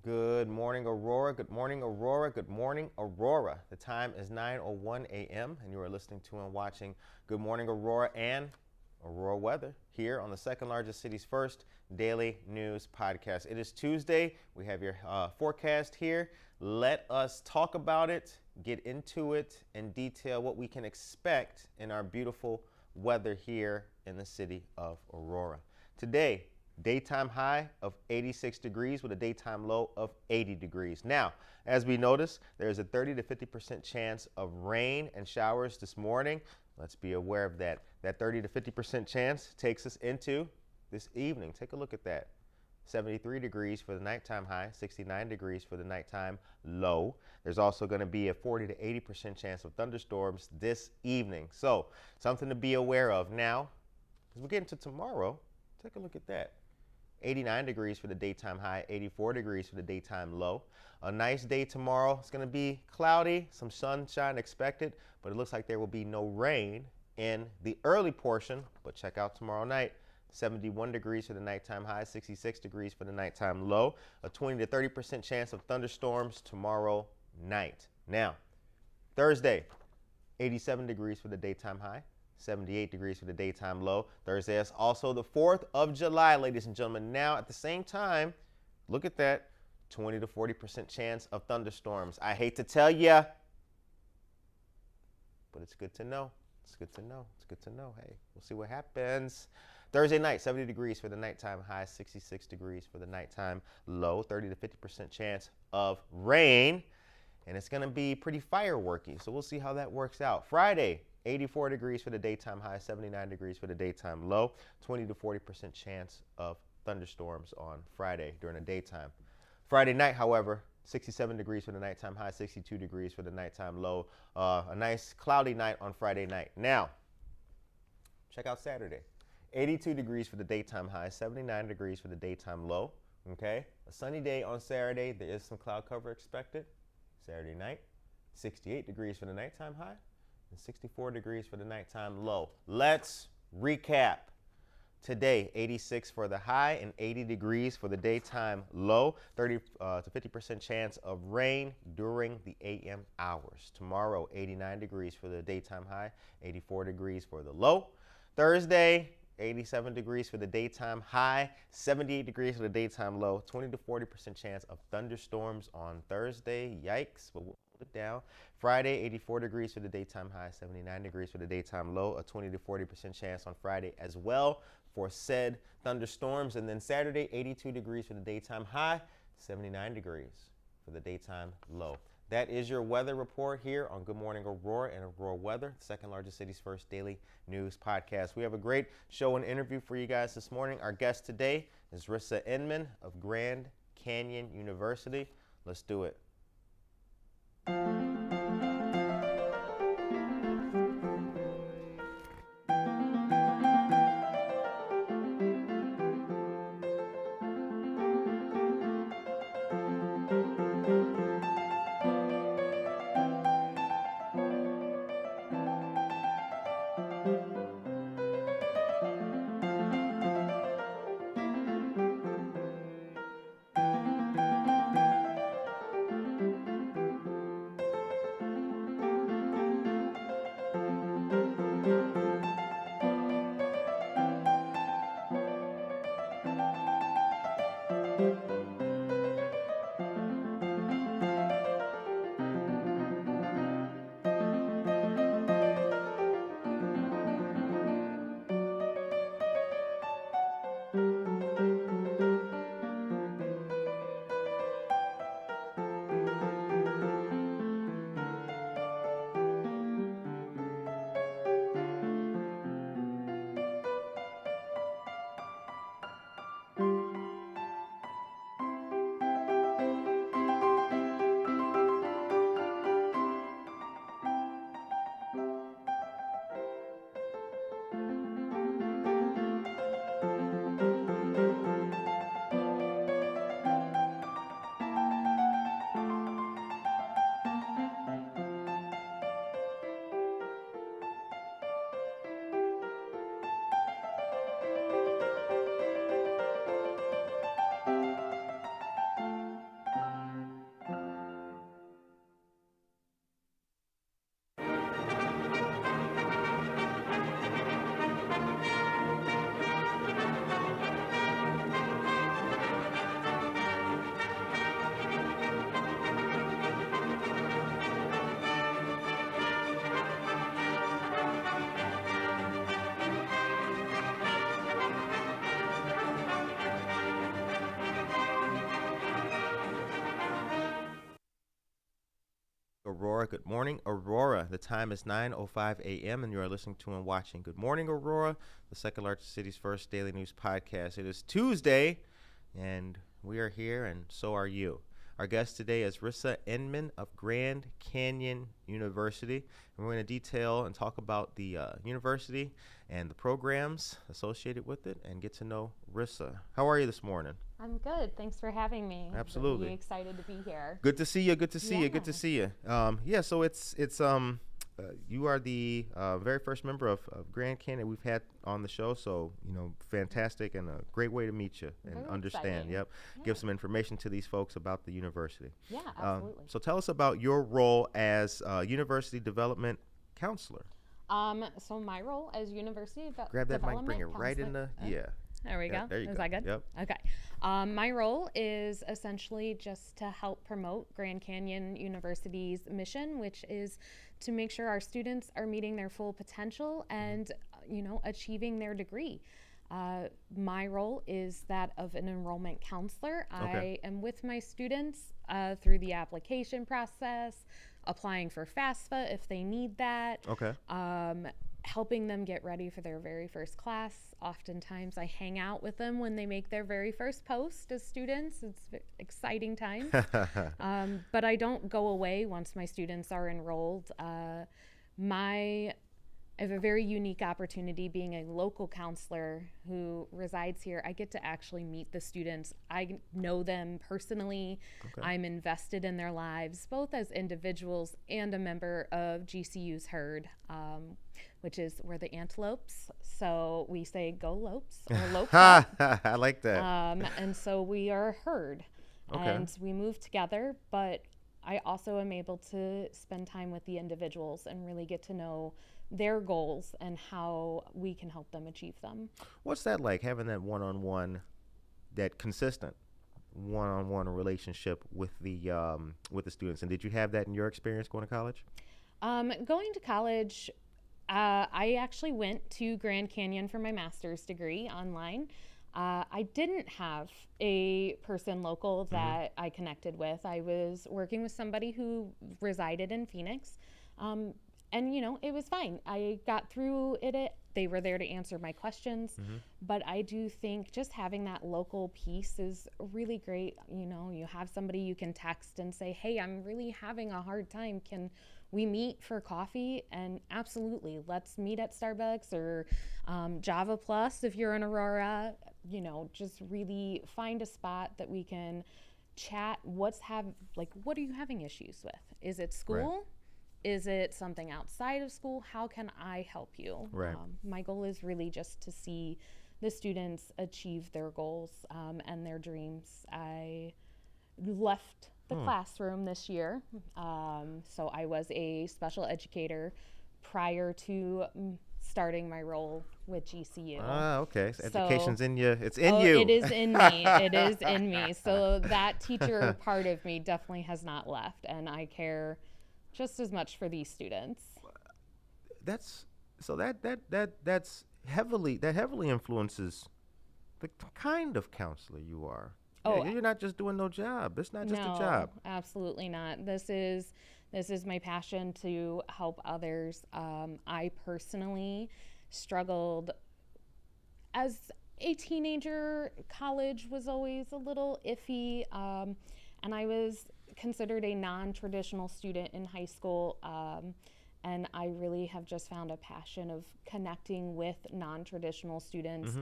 Good morning, Aurora. Good morning, Aurora. Good morning, Aurora. The time is 9:01 a.m. and you are listening to and watching Good Morning, Aurora and Aurora Weather here on the second largest city's first daily news podcast. It is Tuesday. We have your forecast here. Let us talk about it, get into it, and detail what we can expect in our beautiful weather here in the city of Aurora. Today, daytime high of 86 degrees with a daytime low of 80 degrees. Now, as we notice, there's a 30 to 50% chance of rain and showers this morning. Let's be aware of that. That 30 to 50% chance takes us into this evening. Take a look at that. 73 degrees for the nighttime high, 69 degrees for the nighttime low. There's also going to be a 40 to 80% chance of thunderstorms this evening. So, something to be aware of. Now, as we get into tomorrow, take a look at that. 89 degrees for the daytime high, 84 degrees for the daytime low. A nice day tomorrow. It's going to be cloudy, some sunshine expected, but it looks like there will be no rain in the early portion. But check out tomorrow night. 71 degrees for the nighttime high, 66 degrees for the nighttime low. A 20 to 30% chance of thunderstorms tomorrow night. Now, Thursday, 87 degrees for the daytime high, 78 degrees for the daytime low. Thursday is also the 4th of July, ladies and gentlemen. Now, at the same time, look at that, 20 to 40% chance of thunderstorms. I hate to tell you, but it's good to know. It's good to know. It's good to know. Hey, we'll see what happens. Thursday night, 70 degrees for the nighttime high, 66 degrees for the nighttime low, 30 to 50% chance of rain, and it's going to be pretty fireworky, so we'll see how that works out. Friday, 84 degrees for the daytime high, 79 degrees for the daytime low, 20 to 40% chance of thunderstorms on Friday during the daytime. Friday night, however, 67 degrees for the nighttime high, 62 degrees for the nighttime low. A nice cloudy night on Friday night. Now, check out Saturday. 82 degrees for the daytime high, 79 degrees for the daytime low. Okay, a sunny day on Saturday. There is some cloud cover expected. Saturday night, 68 degrees for the nighttime high, and 64 degrees for the nighttime low. Let's recap. Today, 86 for the high and 80 degrees for the daytime low. 30 to 50% chance of rain during the AM hours. Tomorrow, 89 degrees for the daytime high, 84 degrees for the low. Thursday, 87 degrees for the daytime high, 78 degrees for the daytime low, 20 to 40% chance of thunderstorms on Thursday. Yikes, but we'll hold it down. Friday, 84 degrees for the daytime high, 79 degrees for the daytime low, a 20 to 40% chance on Friday as well for said thunderstorms. And then Saturday, 82 degrees for the daytime high, 79 degrees for the daytime low. That is your weather report here on Good Morning Aurora and Aurora Weather, the second largest city's first daily news podcast. We have a great show and interview for you guys this morning. Our guest today is Rissa Inman of Grand Canyon University. Let's do it. Aurora. Good morning, Aurora. The time is 9:05 a.m. and you are listening to and watching Good Morning, Aurora, the second largest city's first daily news podcast. It is Tuesday, and we are here, and so are you. Our guest today is Rissa Inman of Grand Canyon University, and we're going to detail and talk about the university and the programs associated with it and get to know Rissa. How are you this morning? I'm good. Thanks for having me. Absolutely. I'm really excited to be here. Good to see you. Good to see you. Good to see you. So it's you are the very first member of Grand Canyon we've had on the show. So, fantastic and a great way to meet you and Very understand. exciting. Yep. Yeah. Give some information to these folks about the university. Yeah, absolutely. So tell us about your role as university development counselor. So my role as university Grab that mic, development bring it right in the, counselor- yeah. There we go. There you Is go. that good? Yep. Okay. My role is essentially just to help promote Grand Canyon University's mission, which is to make sure our students are meeting their full potential and, achieving their degree. My role is that of an enrollment counselor. Okay. I am with my students through the application process, applying for FAFSA if they need that. Okay. Helping them get ready for their very first class. Oftentimes I hang out with them when they make their very first post as students. It's exciting time. But I don't go away once my students are enrolled. I have a very unique opportunity being a local counselor who resides here. I get to actually meet the students. I know them personally. Okay. I'm invested in their lives, both as individuals and a member of GCU's herd, which is we're the antelopes. So we say go lopes or lope. I like that. And so we are a herd. Okay. And we move together, but I also am able to spend time with the individuals and really get to know their goals and how we can help them achieve them. What's that like, having that one-on-one, that consistent one-on-one relationship with the students? And did you have that in your experience going to college? Going to college, I actually went to Grand Canyon for my master's degree online. I didn't have a person local that I connected with. I was working with somebody who resided in Phoenix. And, it was fine. I got through it. They were there to answer my questions. But I do think just having that local piece is really great. You have somebody you can text and say, hey, I'm really having a hard time. Can we meet for coffee? And absolutely, let's meet at Starbucks or Java Plus if you're in Aurora. Just really find a spot that we can chat. What are you having issues with? Is it school? Right. Is it something outside of school? How can I help you? Right. My goal is really just to see the students achieve their goals and their dreams. I left the classroom this year. So I was a special educator prior to starting my role with GCU. Okay. So So- education's in you. It's in you. It is in me. It is in me. So that teacher part of me definitely has not left, and I care just as much for these students. That's heavily influences the kind of counselor you are. Oh, You're not just doing no job. It's not just a job. Absolutely not. This is my passion to help others. I personally struggled as a teenager. College was always a little iffy, and I was considered a non-traditional student in high school, and I really have just found a passion of connecting with non-traditional students.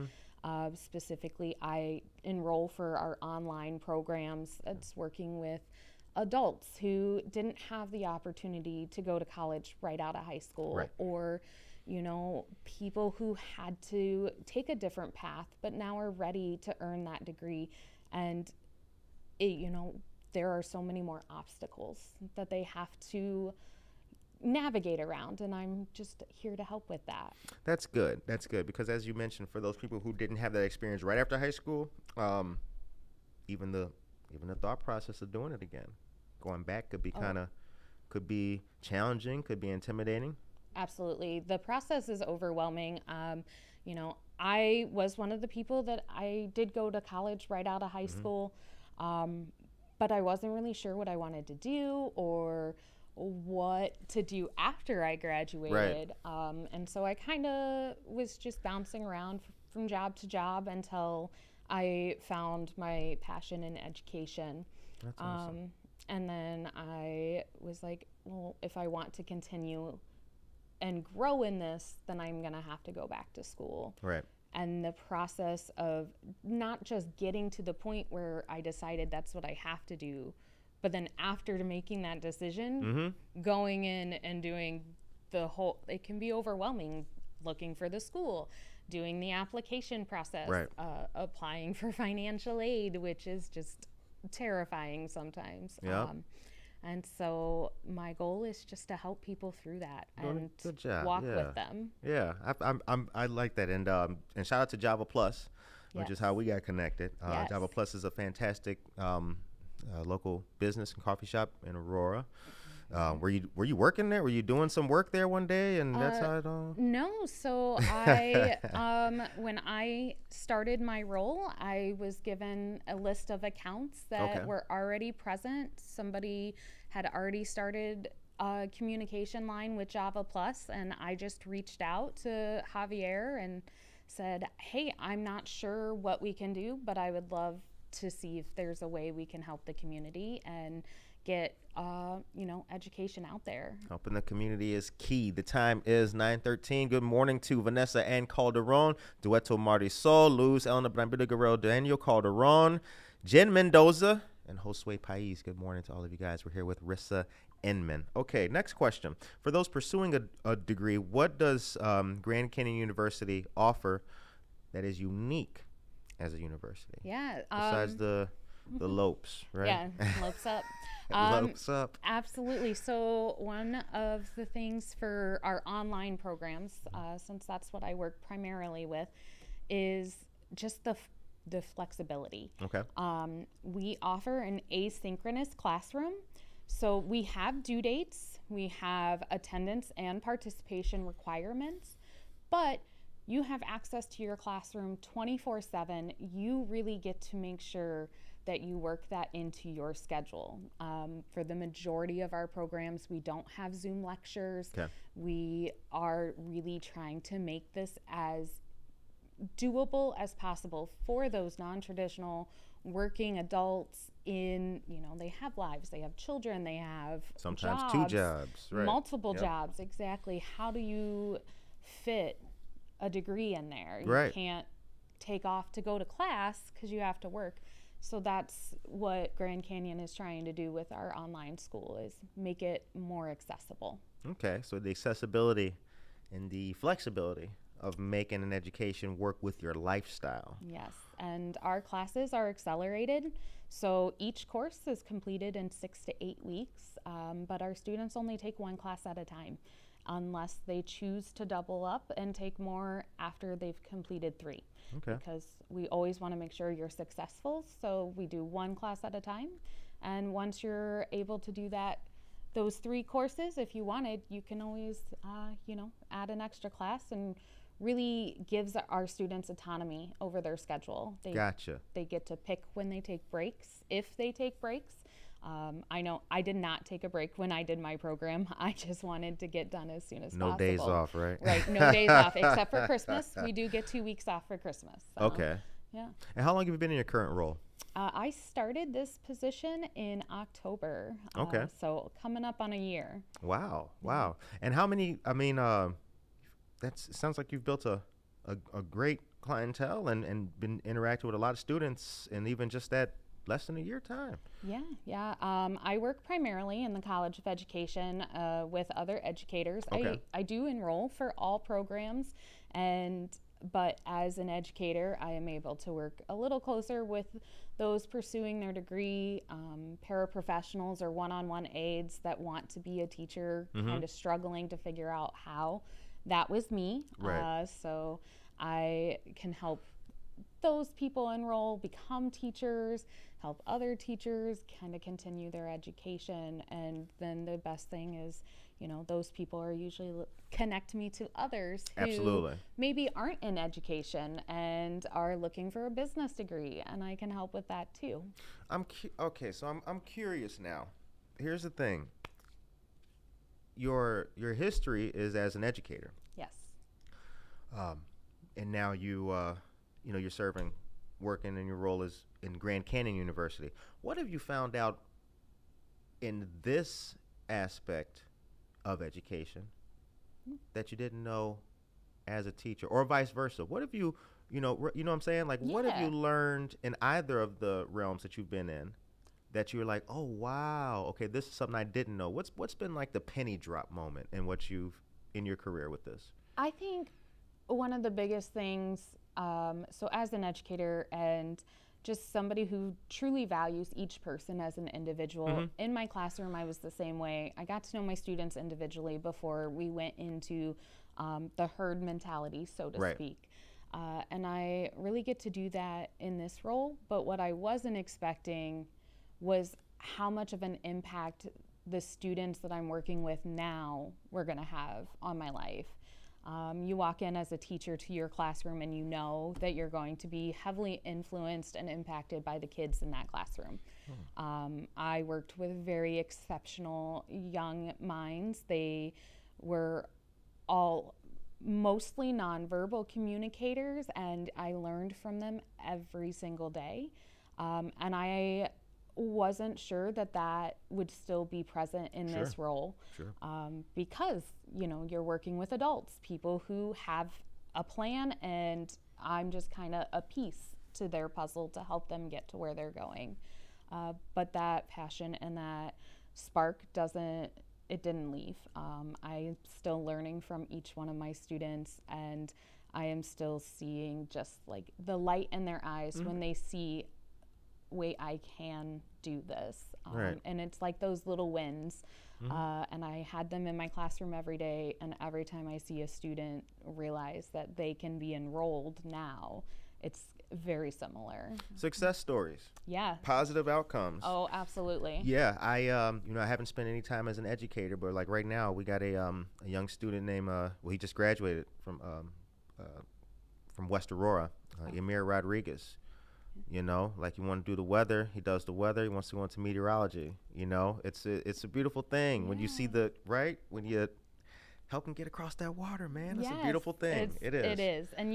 Specifically, I enroll for our online programs. It's working with adults who didn't have the opportunity to go to college right out of high school, Right. or people who had to take a different path but now are ready to earn that degree. And there are so many more obstacles that they have to navigate around, and I'm just here to help with that. That's good. That's good, because as you mentioned, for those people who didn't have that experience right after high school, even the thought process of doing it again, going back could be challenging, could be intimidating. Absolutely. The process is overwhelming. I was one of the people that I did go to college right out of high school, but I wasn't really sure what I wanted to do or what to do after I graduated. And so I kind of was just bouncing around from job to job until I found my passion in education. That's awesome. And then I was like, well, if I want to continue and grow in this, then I'm going to have to go back to school. Right. And the process of not just getting to the point where I decided that's what I have to do, but then after making that decision, going in and doing the whole, it can be overwhelming, looking for the school, doing the application process, Right. Applying for financial aid, which is just terrifying sometimes. Yep. And so my goal is just to help people through that and Good job. walk Yeah. with them. Yeah, I like that, and shout out to Java Plus, which is how we got connected. Yes. Java Plus is a fantastic local business and coffee shop in Aurora. Were you working there? Were you doing some work there one day, and that's how it all? No, so I when I started my role, I was given a list of accounts that were already present. Somebody had already started a communication line with Java Plus, and I just reached out to Javier and said, hey, I'm not sure what we can do, but I would love to see if there's a way we can help the community and get education out there. Helping the community is key. The time is 9:13. Good morning to Vanessa Ann Calderon, Dueto Marisol, Luz Elena Brambilla Guerrero, Daniel Calderon, Jen Mendoza, and Josue Pais. Good morning to all of you guys. We're here with Rissa Inman. Okay, next question. For those pursuing a degree, what does Grand Canyon University offer that is unique as a university? Yeah. Besides the Lopes, right? Yeah, Lopes up. Lopes up. Absolutely. So one of the things for our online programs, since that's what I work primarily with, is just the flexibility. Okay. We offer an asynchronous classroom. So we have due dates, we have attendance and participation requirements, but you have access to your classroom 24/7. You really get to make sure that you work that into your schedule. For the majority of our programs, we don't have Zoom lectures. Okay. We are really trying to make this as doable as possible for those non-traditional working adults they have lives, they have children, they have Sometimes jobs, 2 jobs, right? multiple jobs. Exactly. How do you fit a degree in there? You can't take off to go to class because you have to work. So that's what Grand Canyon is trying to do with our online school, is make it more accessible. Okay, so the accessibility and the flexibility of making an education work with your lifestyle. Yes, and our classes are accelerated. So each course is completed in 6 to 8 weeks, but our students only take 1 class at a time, unless they choose to double up and take more after they've completed 3. Okay. Because we always want to make sure you're successful, so we do 1 class at a time. And once you're able to do that, those 3 courses, if you wanted, you can always, add an extra class, and really gives our students autonomy over their schedule. Gotcha. They get to pick when they take breaks, if they take breaks. I know I did not take a break when I did my program. I just wanted to get done as soon as possible. No days off, right? Right, no days off, except for Christmas. We do get 2 weeks off for Christmas. So, Okay. Yeah. And how long have you been in your current role? I started this position in October. Okay. So coming up on a year. Wow. And how many, sounds like you've built a great clientele and been interacting with a lot of students in even just that less than a year time. Yeah. I work primarily in the College of Education with other educators. Okay. I do enroll for all programs, but as an educator, I am able to work a little closer with those pursuing their degree, paraprofessionals or one-on-one aides that want to be a teacher, kind of struggling to figure out how. That was me. Right. So I can help those people enroll, become teachers, help other teachers kind of continue their education. And then the best thing is, those people are usually connect me to others who Absolutely. maybe aren't in education and are looking for a business degree, and I can help with that too. So I'm curious now. Here's the thing. your history is as an educator, Yes. and now you're serving, working in your role as in Grand Canyon University. What have you found out in this aspect of education that you didn't know as a teacher, or vice versa? What have you know what I'm saying? Like, what have Yeah. you learned in either of the realms that you've been in that you were like, oh wow, okay, this is something I didn't know. What's been like the penny drop moment in what you've in your career with this? I think one of the biggest things, so as an educator and just somebody who truly values each person as an individual, in my classroom, I was the same way. I got to know my students individually before we went into the herd mentality, so to Right. speak. And I really get to do that in this role. But what I wasn't expecting was how much of an impact the students that I'm working with now were going to have on my life. You walk in as a teacher to your classroom and you know that you're going to be heavily influenced and impacted by the kids in that classroom. I worked with very exceptional young minds. They were all mostly nonverbal communicators, and I learned from them every single day. And I wasn't sure that that would still be present in this role, Sure. because you're working with adults, people who have a plan, and I'm just kind of a piece to their puzzle to help them get to where they're going. But that passion and that spark didn't leave. I'm still learning from each one of my students, and I am still seeing just like the light in their eyes when they see, wait, I can do this. Right. And it's like those little wins. And I had them in my classroom every day, and every time I see a student realize that they can be enrolled now, it's very similar. Success stories, Yeah. positive outcomes. Oh, absolutely. Yeah, I haven't spent any time as an educator, but like right now we got a young student named he just graduated from West Aurora, Emir Rodriguez. Like you want to do the weather, he does the weather. He wants to go into meteorology. It's a beautiful thing when you see when you help him get across that water, man. It's a beautiful thing. It is. It is. And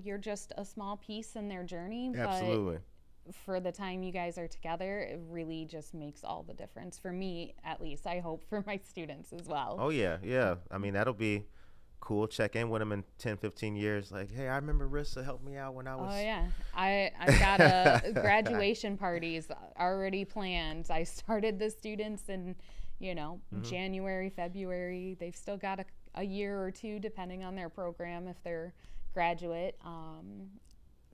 you're just a small piece in their journey. Absolutely. But for the time you guys are together, it really just makes all the difference. For me, at least. I hope for my students as well. Oh, yeah. I mean, that'll be cool. Check in with them in 10, 15 years. Like, hey, I remember Rissa helped me out when I was... Oh, yeah. I've got a graduation parties already planned. I started the students in, January, February. They've still got a year or two, depending on their program, if they're graduate.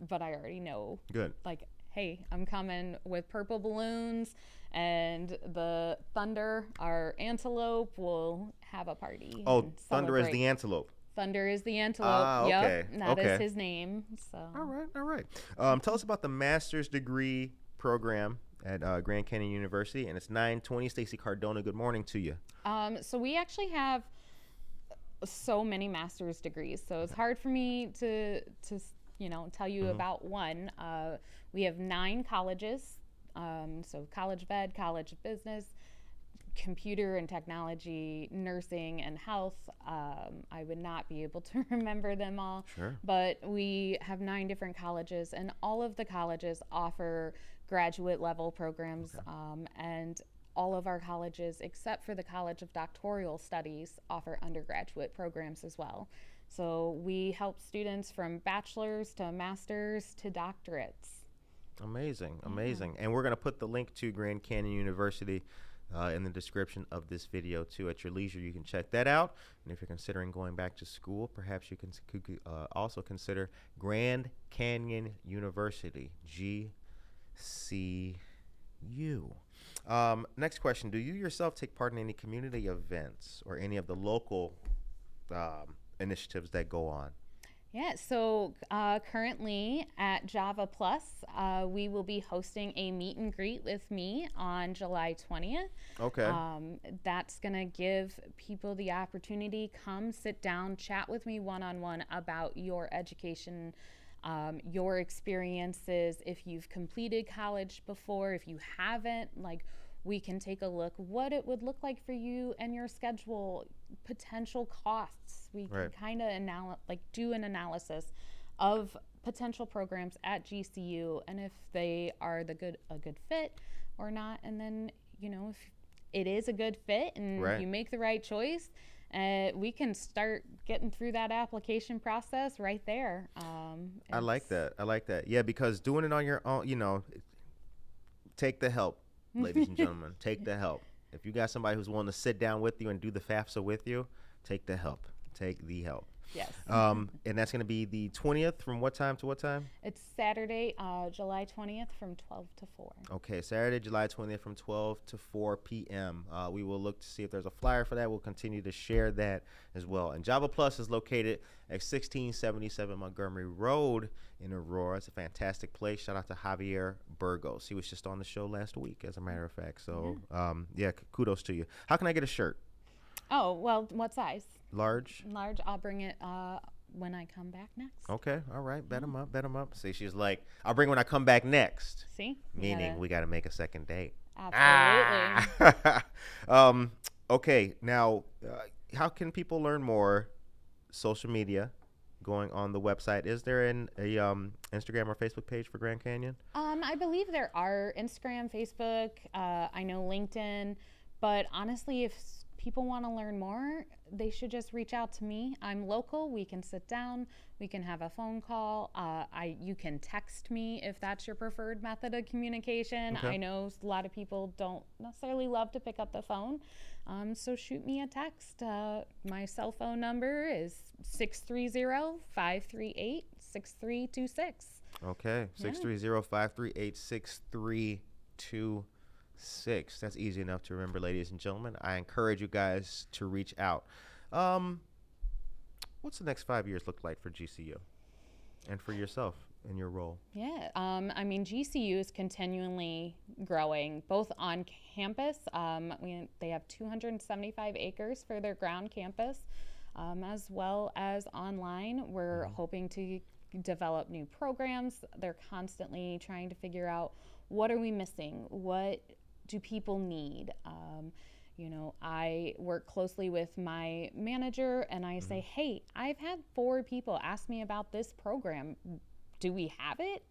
But I already know. Good. Like, hey, I'm coming with purple balloons, and the Thunder, our antelope, will have a party. Oh, Thunder is the antelope. Thunder is the antelope. Ah, okay. Yep, that is his name. So. All right. Tell us about the master's degree program at Grand Canyon University, and it's 920. Stacy Cardona, good morning to you. So we actually have so many master's degrees, so it's hard for me to tell you about one. We have 9 colleges, so College of Ed, College of Business, Computer and Technology, Nursing, and Health. I would not be able to remember them all. Sure. But we have 9 different colleges, and all of the colleges offer graduate level programs, and all of our colleges, except for the College of Doctoral Studies, offer undergraduate programs as well. So we help students from bachelor's to master's to doctorates. Amazing. And we're going to put the link to Grand Canyon University in the description of this video too. At your leisure, you can check that out. And if you're considering going back to school, perhaps you could also consider Grand Canyon University, GCU. Next question: do you yourself take part in any community events or any of the local initiatives that go on? Yeah, so currently at Java Plus, we will be hosting a meet and greet with me on July 20th. Okay. That's going to give people the opportunity, come sit down, chat with me one-on-one about your education, your experiences, if you've completed college before, if you haven't, like we can take a look what it would look like for you and your schedule, potential costs. We can kind of do an analysis of potential programs at GCU and if they are a good fit or not. And then, if it is a good fit and you make the right choice, we can start getting through that application process right there. I like that. Yeah, because doing it on your own, take the help, ladies and gentlemen. Take the help. If you got somebody who's willing to sit down with you and do the FAFSA with you, take the help. Take the help. Yes. And that's going to be the 20th from what time to what time? It's Saturday, July 20th from 12 to 4. Okay, Saturday, July 20th from 12 to 4 p.m. We will look to see if there's a flyer for that. We'll continue to share that as well. And Java Plus is located at 1677 Montgomery Road in Aurora. It's a fantastic place. Shout out to Javier Burgos. He was just on the show last week, as a matter of fact. So, kudos to you. How can I get a shirt? Oh, well, what size? Large? Large. I'll bring it when I come back next. Okay. All right. Bet them up. See, she's like, I'll bring when I come back next. See? Meaning we got to make a second date. Absolutely. Okay. Now, how can people learn more? Social media, going on the website. Is there a Instagram or Facebook page for Grand Canyon? I believe there are Instagram, Facebook. I know LinkedIn. But honestly, if people want to learn more, they should just reach out to me. I'm local. We can sit down. We can have a phone call. You can text me if that's your preferred method of communication. Okay. I know a lot of people don't necessarily love to pick up the phone. So shoot me a text. My cell phone number is 630-538-6326. Okay. 630-538-6326. That's easy enough to remember, ladies and gentlemen. I encourage you guys to reach out. What's the next 5 years look like for GCU and for yourself in your role? Yeah, GCU is continually growing, both on campus. They have 275 acres for their ground campus, as well as online. We're hoping to develop new programs. They're constantly trying to figure out, what are we missing? What do people need? I work closely with my manager and I say, hey, I've had 4 people ask me about this program. Do we have it?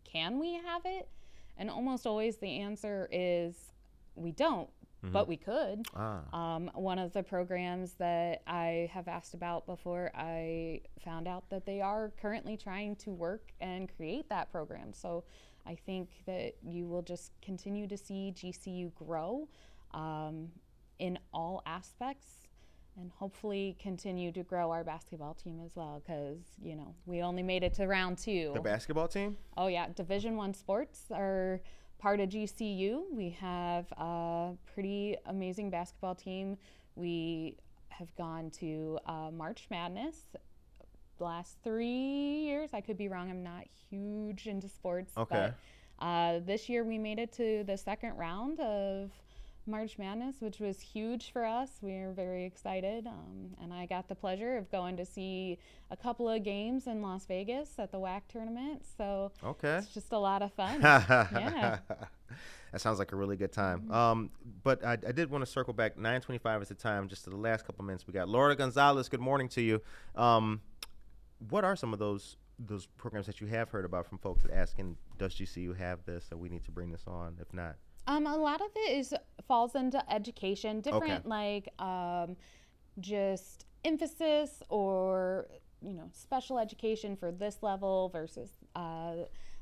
Can we have it? And almost always the answer is we don't, but we could. One of the programs that I have asked about before, I found out that they are currently trying to work and create that program. So I think that you will just continue to see GCU grow in all aspects, and hopefully continue to grow our basketball team as well, because we only made it to round 2. The basketball team? Oh yeah, Division I sports are part of GCU. We have a pretty amazing basketball team. We have gone to March Madness the last 3 years. I could be wrong. I'm not huge into sports. Okay. But this year we made it to the second round of March Madness, which was huge for us. We were very excited. And I got the pleasure of going to see a couple of games in Las Vegas at the WAC tournament. So it's just a lot of fun. Yeah. That sounds like a really good time. But I did want to circle back. 9:25 is the time. Just to the last couple minutes, we got Laura Gonzalez. Good morning to you. What are some of those programs that you have heard about from folks asking, does GCU have this, or we need to bring this on? If not, a lot of it falls into education, different just emphasis or special education for this level versus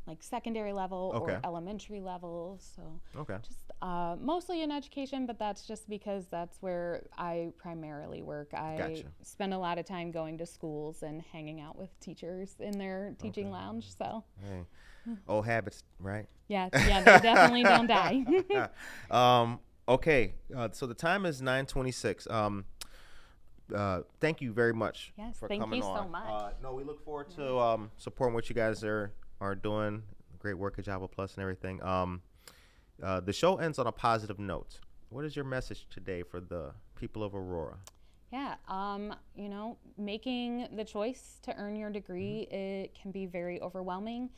like secondary level or elementary level. So just mostly in education, but that's just because that's where I primarily work. I spend a lot of time going to schools and hanging out with teachers in their teaching lounge. So old habits, right? Yeah, they definitely don't die. So the time is 9:26. Thank you very much for coming on. Thank you so much. No, we look forward to supporting what you guys are doing. Great work at Java Plus and everything. The show ends on a positive note. What is your message today for the people of Aurora? Yeah, making the choice to earn your degree, it can be very overwhelming,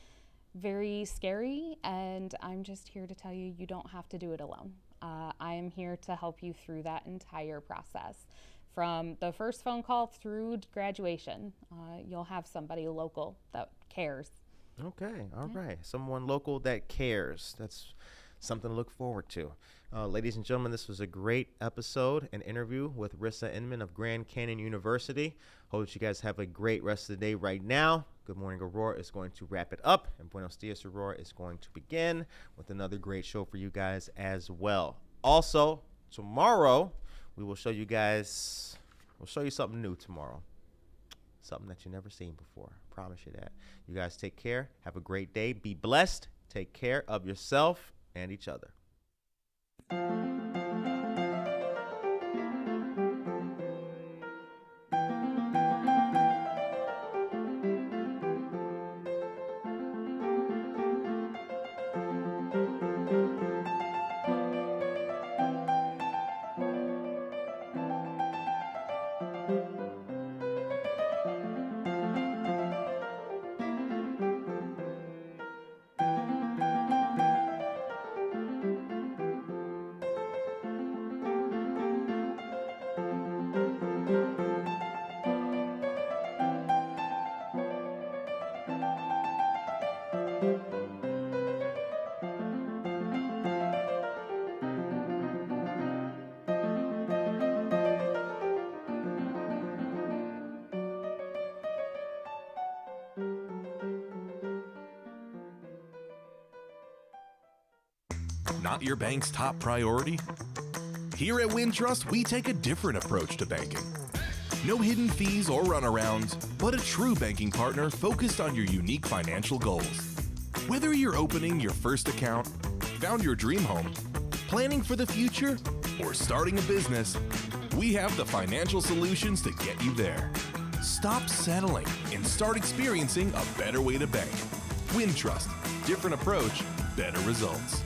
very scary, and I'm just here to tell you, you don't have to do it alone. I am here to help you through that entire process. From the first phone call through graduation, you'll have somebody local that cares. Okay, all right. Someone local that cares. That's something to look forward to. Ladies and gentlemen, this was a great episode, an interview with Rissa Inman of Grand Canyon University. Hope that you guys have a great rest of the day right now. Good Morning Aurora is going to wrap it up, and Buenos Dias Aurora is going to begin with another great show for you guys as well. Also, tomorrow, we will show you guys, we'll show you something new tomorrow. Something that you've never seen before. Promise you that. You guys take care. Have a great day. Be blessed. Take care of yourself and each other. Not your bank's top priority? Here at Wintrust, we take a different approach to banking. No hidden fees or runarounds, but a true banking partner focused on your unique financial goals. Whether you're opening your first account, found your dream home, planning for the future, or starting a business, we have the financial solutions to get you there. Stop settling and start experiencing a better way to bank. Wintrust, different approach, better results.